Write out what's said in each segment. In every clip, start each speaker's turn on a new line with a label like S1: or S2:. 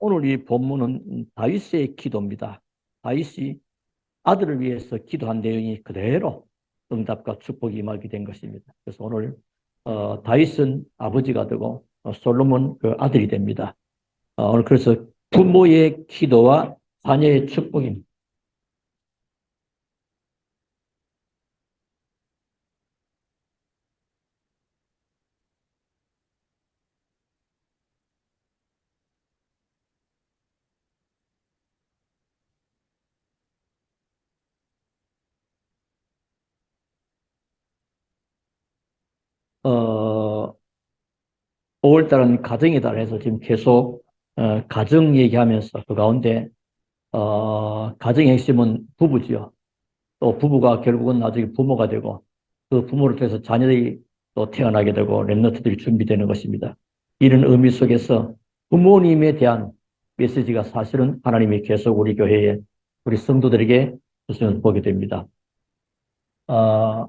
S1: 오늘 이 본문은 다윗의 기도입니다. 다윗이 아들을 위해서 기도한 내용이 그대로 응답과 축복이 임하게 된 것입니다. 그래서 오늘 다윗은 아버지가 되고 솔로몬 그 아들이 됩니다. 오늘 그래서 부모의 기도와 자녀의 축복입니다. 어, 5월달은 가정의 달 해서 지금 계속 가정 얘기하면서 그 가운데 가정의 핵심은 부부지요. 또 부부가 결국은 나중에 부모가 되고 그 부모를 통해서 자녀들이 또 태어나게 되고 렘넌트들이 준비되는 것입니다. 이런 의미 속에서 부모님에 대한 메시지가 사실은 하나님이 계속 우리 교회에 우리 성도들에게 주시는 보게 됩니다. 어,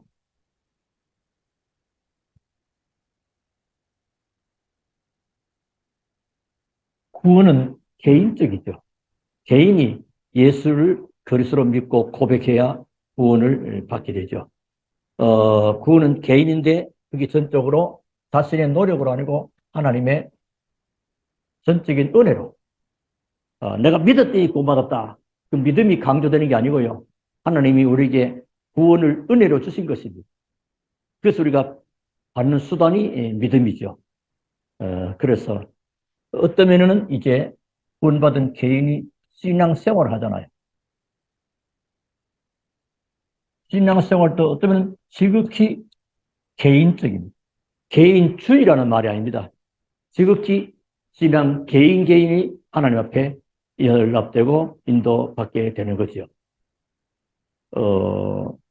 S1: 구원은 개인적이죠. 개인이 예수를 그리스도로 믿고 고백해야 구원을 받게 되죠. 구원은 개인인데 그게 전적으로 자신의 노력으로 아니고 하나님의 전적인 은혜로 내가 믿었더니 구원받았다. 그 믿음이 강조되는 게 아니고요. 하나님이 우리에게 구원을 은혜로 주신 것입니다. 그래서 우리가 받는 수단이 믿음이죠. 그래서 어떤 면에는 이제 구원받은 개인이 신앙생활을 하잖아요. 신앙생활도 어떤 면은 지극히 개인적입니다. 개인주의라는 말이 아닙니다. 지극히 신앙 개인이 하나님 앞에 연락되고 인도받게 되는 거죠.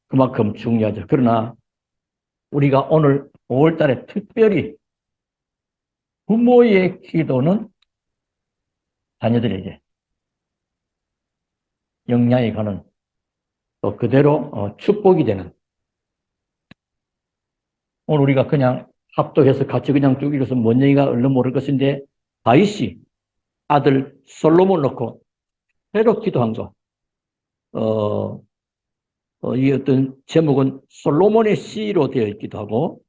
S1: 그만큼 중요하죠. 그러나 우리가 오늘 5월 달에 특별히 부모의 기도는 자녀들에게 영향이 가는 또 그대로 축복이 되는 오늘 우리가 그냥 합독해서 같이 그냥 쭉 읽어서 뭔 얘기가 얼른 모를 것인데 다윗이 아들 솔로몬을 놓고 새로 기도한 거 이 어떤 제목은 솔로몬의 시로 되어 있기도 하고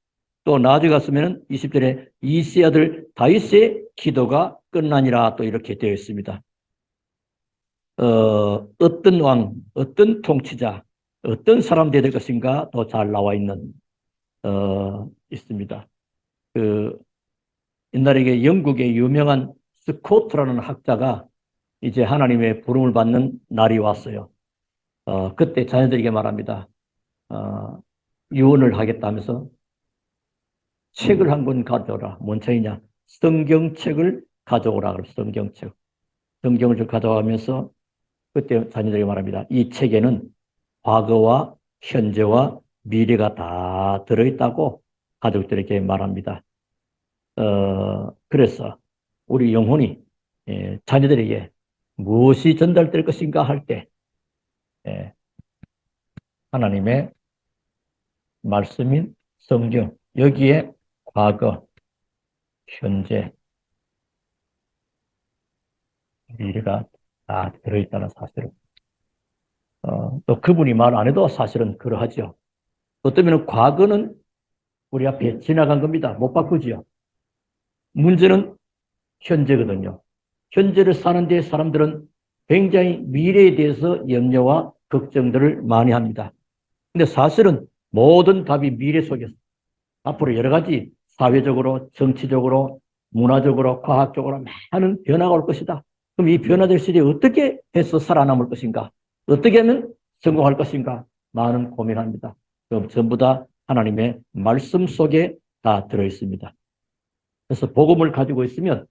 S1: 또 나중에 갔으면 20절에 이세 아들 다윗의 기도가 끝나니라 또 이렇게 되어 있습니다. 어떤 왕, 어떤 통치자, 어떤 사람 되야 될 것인가 더 잘 나와 있는 있습니다. 그 옛날에 영국의 유명한 스코트라는 학자가 이제 하나님의 부름을 받는 날이 왔어요. 그때 자녀들에게 말합니다. 어, 유언을 하겠다면서 책을 한 권 가져오라. 뭔 책이냐? 성경책을 가져오라. 그래서 성경책. 성경을 좀 가져가면서 그때 자녀들에게 말합니다. 이 책에는 과거와 현재와 미래가 다 들어있다고 가족들에게 말합니다. 그래서 우리 영혼이 자녀들에게 무엇이 전달될 것인가 할 때 하나님의 말씀인 성경 여기에 과거, 현재, 미래가 다 들어있다는 사실을 또 그분이 말 안 해도 사실은 그러하죠. 어쩌면 과거는 우리 앞에 지나간 겁니다. 못 바꾸지요. 문제는 현재거든요. 현재를 사는데 사람들은 굉장히 미래에 대해서 염려와 걱정들을 많이 합니다. 근데 사실은 모든 답이 미래 속에서 앞으로 여러 가지 사회적으로, 정치적으로, 문화적으로, 과학적으로 많은 변화가 올 것이다. 그럼 이 변화될 시대에 어떻게 해서 살아남을 것인가? 어떻게 하면 성공할 것인가? 많은 고민합니다. 그럼 전부 다 하나님의 말씀 속에 다 들어있습니다. 그래서 복음을 가지고 있으면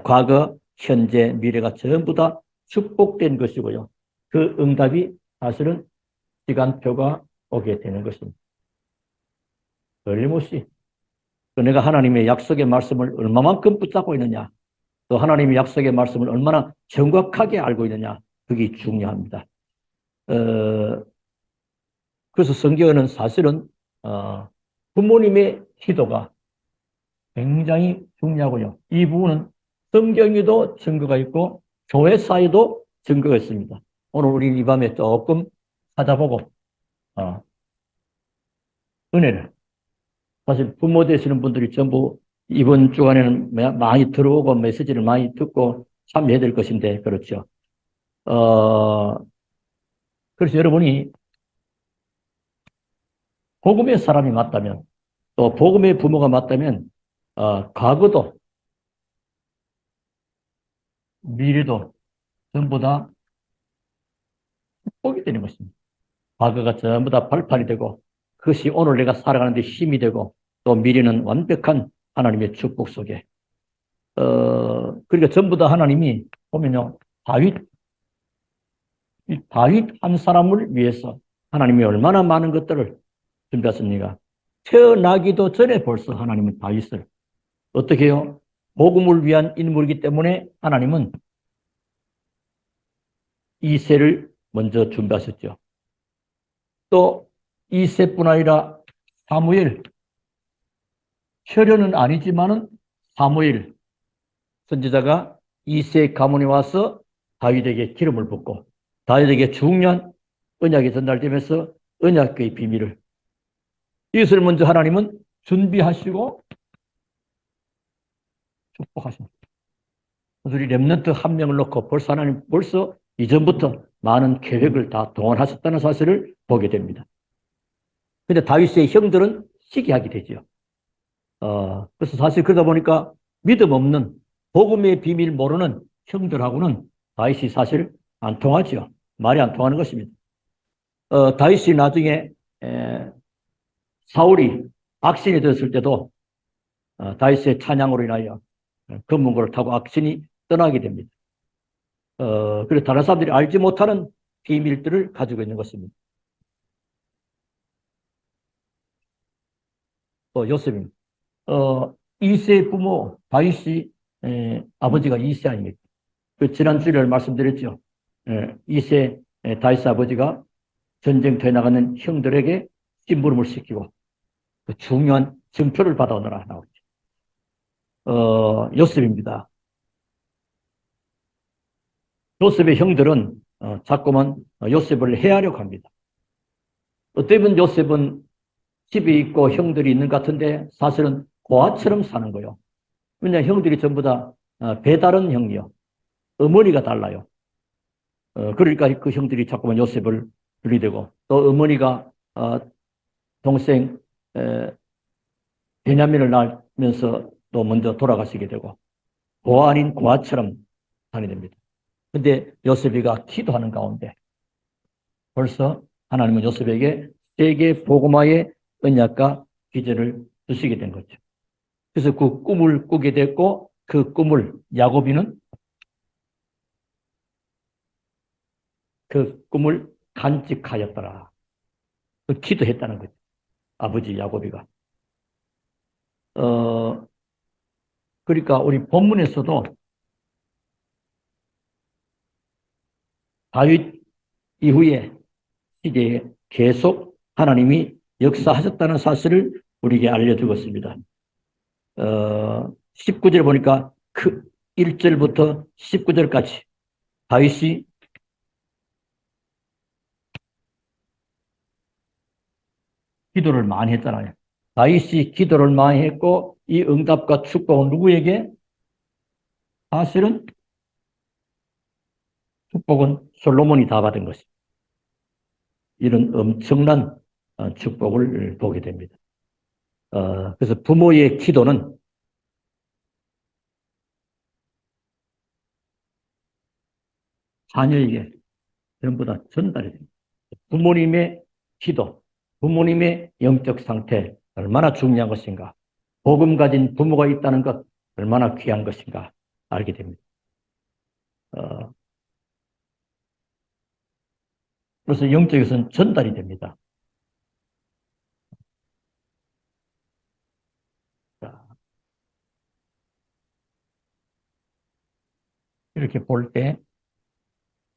S1: 과거, 현재, 미래가 전부 다 축복된 것이고요. 그 응답이 사실은 시간표가 오게 되는 것입니다. 틀림없이 내가 하나님의 약속의 말씀을 얼마만큼 붙잡고 있느냐, 또 하나님의 약속의 말씀을 얼마나 정확하게 알고 있느냐, 그게 중요합니다. 그래서 성경은 사실은 부모님의 기도가 굉장히 중요하고요. 이 부분은 성경에도 증거가 있고 교회사에도 증거가 있습니다. 오늘 우리 이 밤에 조금 찾아보고 은혜를 사실 부모 되시는 분들이 전부 이번 주간에는 많이 들어오고 메시지를 많이 듣고 참여해야 될 것인데 그렇죠. 그래서 여러분이 복음의 사람이 맞다면 또 복음의 부모가 맞다면 과거도 미래도 전부 다 축복이 되는 것입니다. 과거가 전부 다 발판이 되고 그것이 오늘 내가 살아가는 데 힘이 되고 또 미래는 완벽한 하나님의 축복 속에 그러니까 전부 다 하나님이 보면요 다윗 한 사람을 위해서 하나님이 얼마나 많은 것들을 준비했습니까? 태어나기도 전에 벌써 하나님은 다윗을 어떻게 해요? 복음을 위한 인물이기 때문에 하나님은 이새를 먼저 준비하셨죠. 또 이새뿐 아니라 사무엘, 혈연은 아니지만은 사무엘 선지자가 이새 가문에 와서 다윗에게 기름을 붓고 다윗에게 중요한 언약이 전달되면서 언약의 비밀을 이것을 먼저 하나님은 준비하시고 축복하십니다. 우리 렘넌트 한 명을 놓고 벌써 하나님 벌써 이전부터 많은 계획을 다 동원하셨다는 사실을 보게 됩니다. 근데 다윗의 형들은 시기하게 되죠. 그래서 사실 그러다 보니까 믿음 없는 복음의 비밀 모르는 형들하고는 다윗이 사실 안 통하죠. 말이 안 통하는 것입니다. 다윗이 나중에 사울이 악신이 되었을 때도 다윗의 찬양으로 인하여 금문고를 타고 악신이 떠나게 됩니다. 그래서 다른 사람들이 알지 못하는 비밀들을 가지고 있는 것입니다. 요셉입니다. 이세 부모 다윗이 아버지가 이세 아닙니까? 그 지난 주일에 말씀드렸죠. 이세 다윗 아버지가 전쟁터에 나가는 형들에게 심부름을 시키고 그 중요한 증표를 받아오느라 나오죠. 요셉입니다. 요셉의 형들은 자꾸만 요셉을 해하려고 합니다. 어떻게 보면 요셉은 집이 있고 형들이 있는 것 같은데 사실은 고아처럼 사는 거예요. 왜냐 형들이 전부 다 배다른 형이요. 어머니가 달라요. 그러니까 그 형들이 자꾸만 요셉을 들이대고 또 어머니가 동생 베냐민을 낳으면서 또 먼저 돌아가시게 되고 고아 아닌 고아처럼 다니됩니다. 근데 요셉이가 기도하는 가운데 벌써 하나님은 요셉에게 세계 복음화의 언약과 기제를 주시게 된 거죠. 그래서 그 꿈을 꾸게 됐고 그 꿈을 야곱이는 그 꿈을 간직하였더라. 기도했다는 거죠. 아버지 야곱이가. 그러니까 우리 본문에서도 다윗 이후에 시대에 계속 하나님이 역사하셨다는 사실을 우리에게 알려주고 있습니다. 19절 보니까 그 1절부터 19절까지 다윗이 기도를 많이 했잖아요. 다윗이 기도를 많이 했고 이 응답과 축복은 누구에게? 사실은 축복은 솔로몬이 다 받은 것입니다. 이런 엄청난 축복을 보게 됩니다. 그래서 부모의 기도는 자녀에게 전부 다 전달이 됩니다. 부모님의 기도, 부모님의 영적 상태 얼마나 중요한 것인가. 복음 가진 부모가 있다는 것 얼마나 귀한 것인가 알게 됩니다. 그래서 영적에서는 전달이 됩니다. 자, 이렇게 볼 때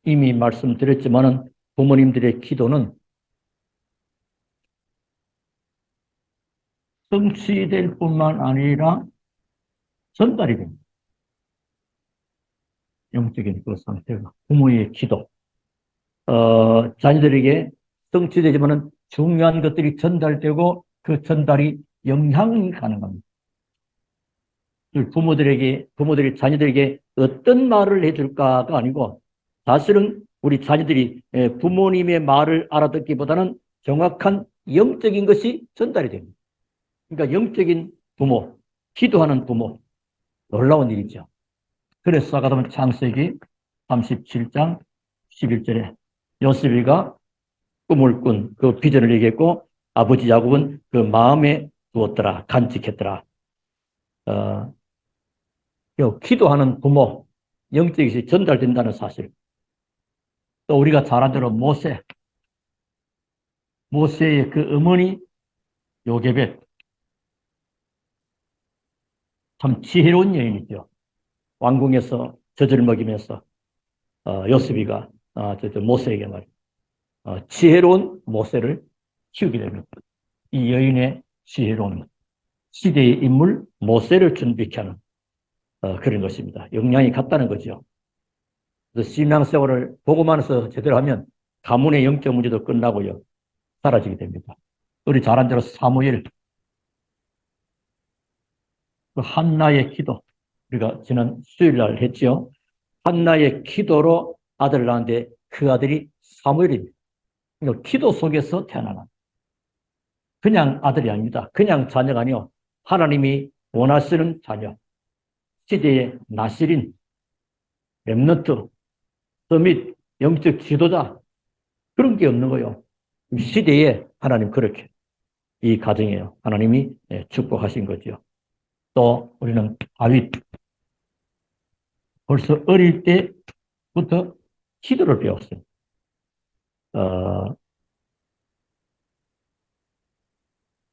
S1: 이미 말씀드렸지만은 부모님들의 기도는 성취될 뿐만 아니라 전달이 됩니다. 영적인 그 상태가 부모의 기도, 자녀들에게 성취되지만은 중요한 것들이 전달되고 그 전달이 영향이 가능합니다. 부모들이 자녀들에게 어떤 말을 해줄까가 아니고 사실은 우리 자녀들이 부모님의 말을 알아듣기보다는 정확한 영적인 것이 전달이 됩니다. 그러니까 영적인 부모, 기도하는 부모, 놀라운 일이죠. 그래서 아까 보면 창세기 37장 11절에 요셉이가 꿈을 꾼 그 비전을 얘기했고 아버지 야곱은 그 마음에 두었더라, 간직했더라. 어, 기도하는 부모, 영적인 것이 전달된다는 사실. 또 우리가 잘 아는 대로 모세의 그 어머니 요게벳, 참 지혜로운 여인이죠. 왕궁에서 젖을 먹이면서 요셉이가 모세에게 지혜로운 모세를 키우게 됩니다. 이 여인의 지혜로운 시대의 인물 모세를 준비케 하는 그런 것입니다. 역량이 같다는 거죠. 그래서 신앙생활을 보고만 해서 제대로 하면 가문의 영적 문제도 끝나고요. 사라지게 됩니다. 우리 잘 아는 대로 사무엘, 그 한나의 기도, 우리가 지난 수요일 날 했죠. 한나의 기도로 아들을 낳았는데 그 아들이 사무엘입니다. 그러니까 기도 속에서 태어나는 그냥 아들이 아닙니다. 그냥 자녀가 아니요. 하나님이 원하시는 자녀, 시대의 나실인, 렘넌트, 서밋, 영적 지도자 그런 게 없는 거예요. 시대에 하나님 그렇게 이 가정이에요. 하나님이 축복하신 거죠. 또 우리는 다윗 벌써 어릴 때부터 기도를 배웠어요.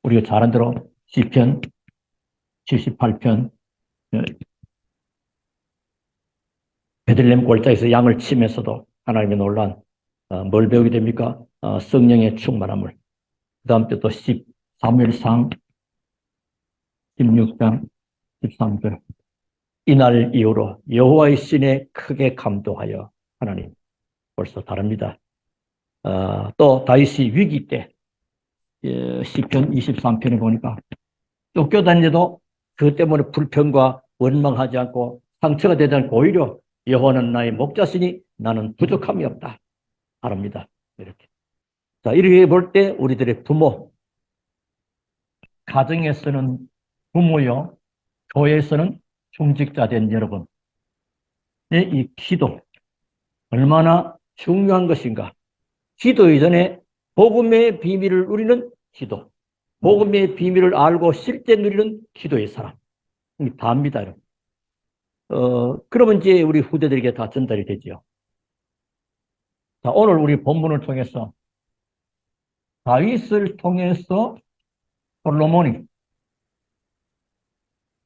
S1: 우리가 잘 아는 대로 시편 78편 베들레헴 골짜기에서 양을 치면서도 하나님의 놀란 뭘 배우게 됩니까? 성령의 충만함을. 그 다음 또 사무엘상 16장 13절 이날 이후로 여호와의 신에 크게 감동하여 하나님 벌써 다릅니다. 또 다윗이 위기 때 시편 23편에 보니까 쫓겨다니도 그것 때문에 불평과 원망하지 않고 상처가 되지 않고 오히려 여호와는 나의 목자시니 나는 부족함이 없다. 바랍니다. 이렇게. 자, 이렇게 볼 때 우리들의 부모, 가정에서는 부모요, 교회에서는 중직자 된 여러분의 이 기도, 얼마나 중요한 것인가. 기도 이전에 복음의 비밀을 누리는 기도, 복음의 비밀을 알고 실제 누리는 기도의 사람. 다입니다, 여러분. 그러면 이제 우리 후대들에게 다 전달이 되죠. 자, 오늘 우리 본문을 통해서 다윗을 통해서 솔로몬이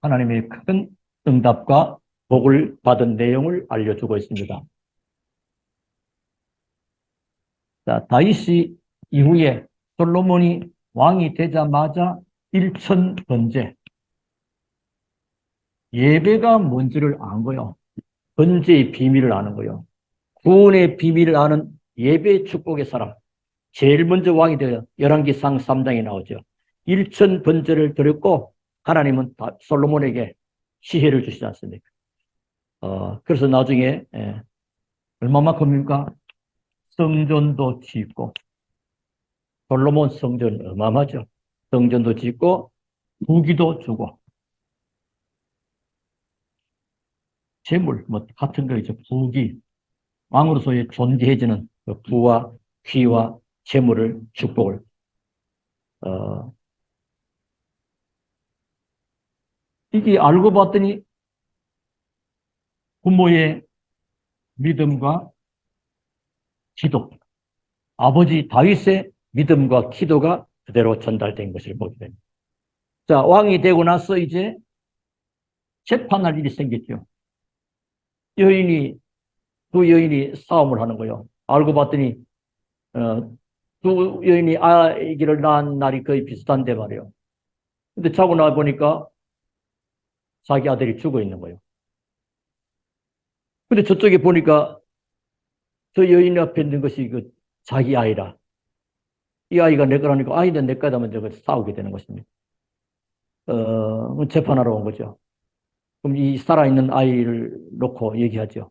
S1: 하나님의 큰 응답과 복을 받은 내용을 알려주고 있습니다. 자, 다윗이 이후에 솔로몬이 왕이 되자마자 일천번제, 예배가 뭔지를 안 거요. 번제의 비밀을 아는 거요. 구원의 비밀을 아는 예배 축복의 사람. 제일 먼저 왕이 되어 열왕기상 3장에 나오죠. 일천번제를 드렸고 하나님은 솔로몬에게 지혜를 주시지 않습니까? 그래서 나중에 얼마만큼입니까? 성전도 짓고 솔로몬 성전 어마어마하죠. 성전도 짓고 부기도 주고 재물 뭐 같은 거죠. 부기 왕으로서의 존귀해지는 그 부와 귀와 재물을 축복을 이게 알고 봤더니 부모의 믿음과 기도, 아버지 다윗의 믿음과 기도가 그대로 전달된 것을 보게 됩니다. 자, 왕이 되고 나서 이제 재판할 일이 생겼죠. 두 여인이 싸움을 하는 거예요. 알고 봤더니 두 여인이 아기를 낳은 날이 거의 비슷한데 말이에요. 근데 자고 나와 보니까 자기 아들이 죽어 있는 거예요. 근데 저쪽에 보니까 저 여인 앞에 있는 것이 그 자기 아이라. 이 아이가 내 거라니까 아이는 내 거다 먼저 싸우게 되는 것입니다. 재판하러 온 거죠. 그럼 이 살아있는 아이를 놓고 얘기하죠.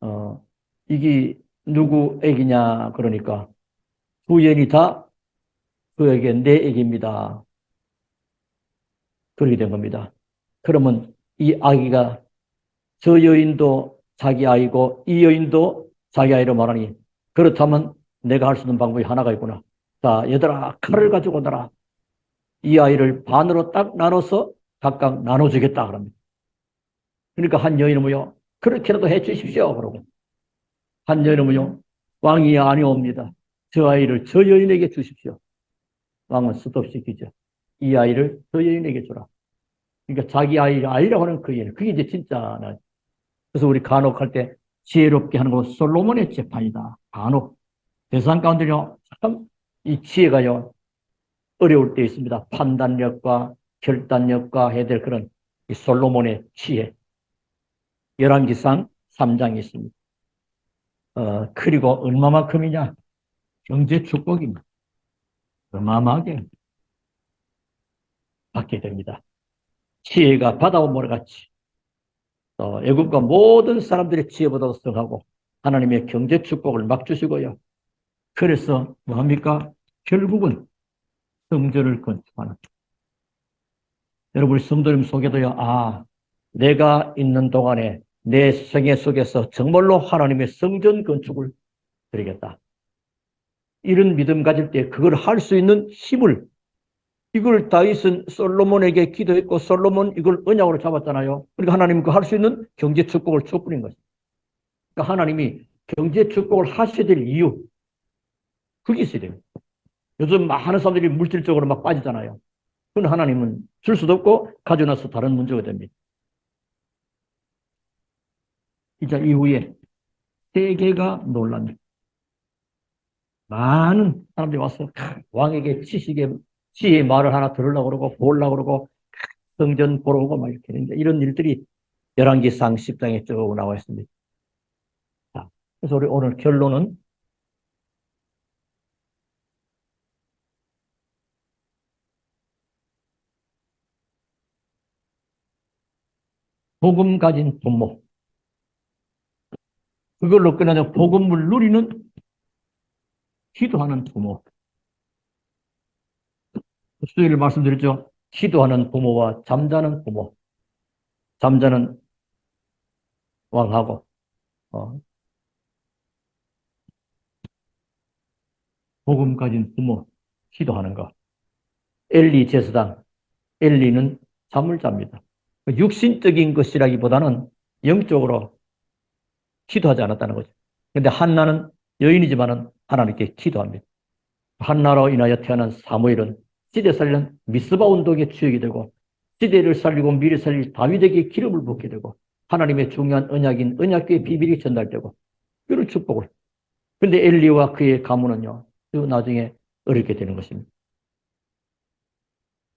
S1: 어, 이게 누구 애기냐 그러니까 두 여인이 다 그에게 내 애기입니다. 그렇게 된 겁니다. 그러면 이 아기가 저 여인도 자기 아이고 이 여인도 자기 아이로 말하니 그렇다면 내가 할 수 있는 방법이 하나가 있구나. 자, 얘들아 칼을 가지고 오너라. 이 아이를 반으로 딱 나눠서 각각 나눠주겠다 그럽니다. 그러니까 한 여인은 뭐요? 그렇게라도 해 주십시오. 그러고 한 여인은 뭐요? 왕이 아니옵니다. 저 아이를 저 여인에게 주십시오. 왕은 스톱시키죠. 이 아이를 저 여인에게 주라. 그러니까 자기 아이라고 하는 그 여인. 그게 이제 진짜. 그래서 우리 간혹할 때 지혜롭게 하는 거 솔로몬의 재판이다. 간혹. 세상 가운데요. 참 이 지혜가요. 어려울 때 있습니다. 판단력과 결단력과 해야 될 그런 이 솔로몬의 지혜. 열왕기상 3장이 있습니다. 그리고 얼마만큼이냐? 경제 축복입니다. 어마어마하게 받게 됩니다. 지혜가 바다와 모래같이 애국과 모든 사람들의 지혜보다 우승하고 하나님의 경제 축복을 막 주시고요. 그래서 뭐합니까? 결국은 성전을 건축하는. 여러분 성도님 속에도요. 내가 있는 동안에 내 생애 속에서 정말로 하나님의 성전 건축을 드리겠다. 이런 믿음 가질 때 그걸 할 수 있는 힘을 이걸 다윗은 솔로몬에게 기도했고 솔로몬 이걸 언약으로 잡았잖아요. 그러니까 하나님은 그 할 수 있는 경제 축복을 주어버린 것입니다. 그러니까 하나님이 경제 축복을 하셔야 될 이유 그게 있어야 됩니다. 요즘 많은 사람들이 물질적으로 막 빠지잖아요. 그건 하나님은 줄 수도 없고 가지고 나서 다른 문제가 됩니다. 이자 이후에 세계가 놀랍니다. 많은 사람들이 와서 왕에게 지혜의 말을 하나 들으려고 그러고 보려고 그러고 성전 보러 오고 막 이렇게 되는데 이런 일들이 열왕기상 10장에 쭉 나와 있습니다. 자, 그래서 우리 오늘 결론은 복음 가진 부모 그걸로 끝나는 복음을 누리는 기도하는 부모 수요일에 말씀드렸죠. 기도하는 부모와 잠자는 부모 잠자는 왕하고 복음 가진 부모 기도하는 거 엘리 제사장 엘리는 잠을 잡니다. 육신적인 것이라기보다는 영적으로 기도하지 않았다는 거죠. 그런데 한나는 여인이지만은 하나님께 기도합니다. 한나로 인하여 태어난 사무엘은 시대 살리는 미스바 운동의 주역이 되고 시대를 살리고 미래 살릴 다윗에게 기름을 붓게 되고 하나님의 중요한 언약인 언약궤의 비밀이 전달되고 이런 축복을. 그런데 엘리와 그의 가문은요. 나중에 어렵게 되는 것입니다.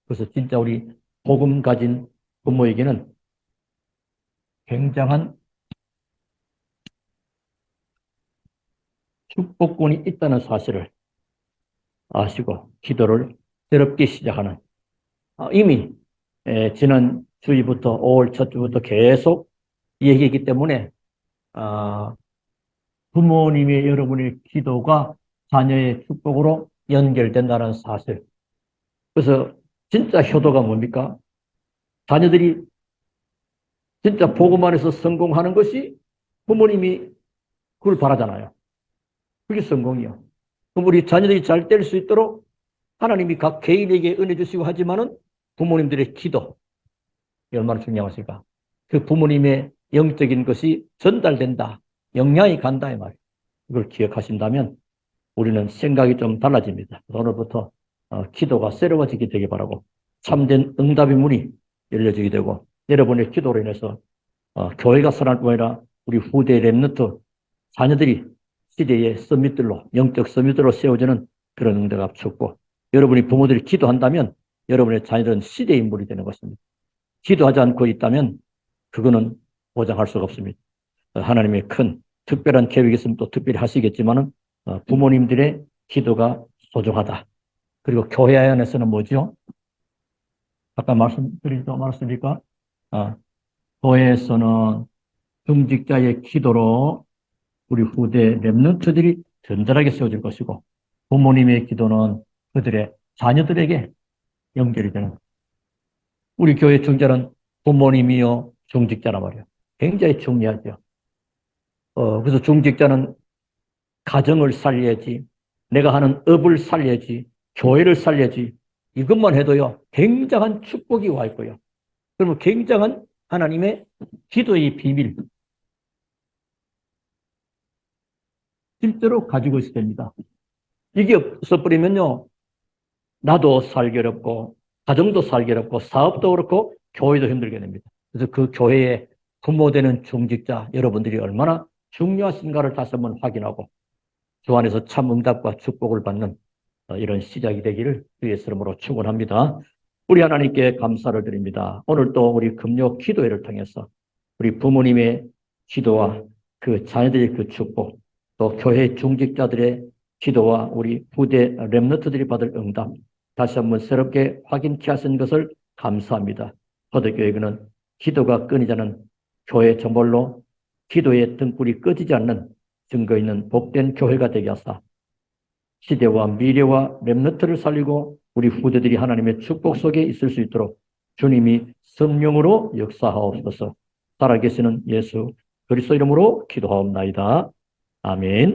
S1: 그래서 진짜 우리 복음 가진 부모에게는 굉장한 축복권이 있다는 사실을 아시고 기도를 새롭게 시작하는 이미 지난 주일부터 5월 첫 주부터 계속 얘기했기 때문에 부모님의 여러분의 기도가 자녀의 축복으로 연결된다는 사실. 그래서 진짜 효도가 뭡니까? 자녀들이 진짜 복음 안에서 성공하는 것이 부모님이 그걸 바라잖아요. 그게 성공이요. 그럼 우리 자녀들이 잘 될 수 있도록 하나님이 각 개인에게 은혜 주시고 하지만은 부모님들의 기도 얼마나 중요하실까? 그 부모님의 영적인 것이 전달된다. 영향이 간다 이 말이에요. 이걸 기억하신다면 우리는 생각이 좀 달라집니다. 오늘부터 기도가 새로워지게 되길 바라고 참된 응답의 문이 열려지게 되고 여러분의 기도로 인해서 교회가 살아날 뿐 아니라 우리 후대 랩너트 자녀들이 시대의 서밋들로 영적 서밋들로 세워지는 그런 응답을 줬고 여러분이 부모들이 기도한다면 여러분의 자녀들은 시대의 인물이 되는 것입니다. 기도하지 않고 있다면 그거는 보장할 수가 없습니다. 하나님의 큰 특별한 계획이 있으면 또 특별히 하시겠지만은 부모님들의 기도가 소중하다. 그리고 교회 안에서는 뭐죠? 아까 말씀드리지 않았습니까? 교회에서는 중직자의 기도로 우리 후대 렘넌트들이 든든하게 세워질 것이고 부모님의 기도는 그들의 자녀들에게 연결이 되는 우리 교회 중자는 부모님이요 중직자란 말이에요. 굉장히 중요하죠. 그래서 중직자는 가정을 살려야지, 내가 하는 업을 살려야지, 교회를 살려야지, 이것만 해도요, 굉장한 축복이 와 있고요. 그러면 굉장한 하나님의 기도의 비밀, 실제로 가지고 있어야 됩니다. 이게 없어버리면요, 나도 살기 어렵고, 가정도 살기 어렵고, 사업도 그렇고, 교회도 힘들게 됩니다. 그래서 그 교회의 부모 되는 중직자 여러분들이 얼마나 중요하신가를 다시 한번 확인하고, 주 안에서 참 응답과 축복을 받는 이런 시작이 되기를 주의 이름으로 축원합니다. 우리 하나님께 감사를 드립니다. 오늘 또 우리 금요 기도회를 통해서 우리 부모님의 기도와 그 자녀들의 그 축복, 또 교회 중직자들의 기도와 우리 부대 렘너트들이 받을 응답, 다시 한번 새롭게 확인케 하신 것을 감사합니다. 거듭교회는 기도가 끊이자는 교회 정말로 기도의 등불이 꺼지지 않는 증거 있는 복된 교회가 되게 하사 시대와 미래와 렘너트를 살리고 우리 후대들이 하나님의 축복 속에 있을 수 있도록 주님이 성령으로 역사하옵소서. 살아계시는 예수 그리스도 이름으로 기도하옵나이다. 아멘.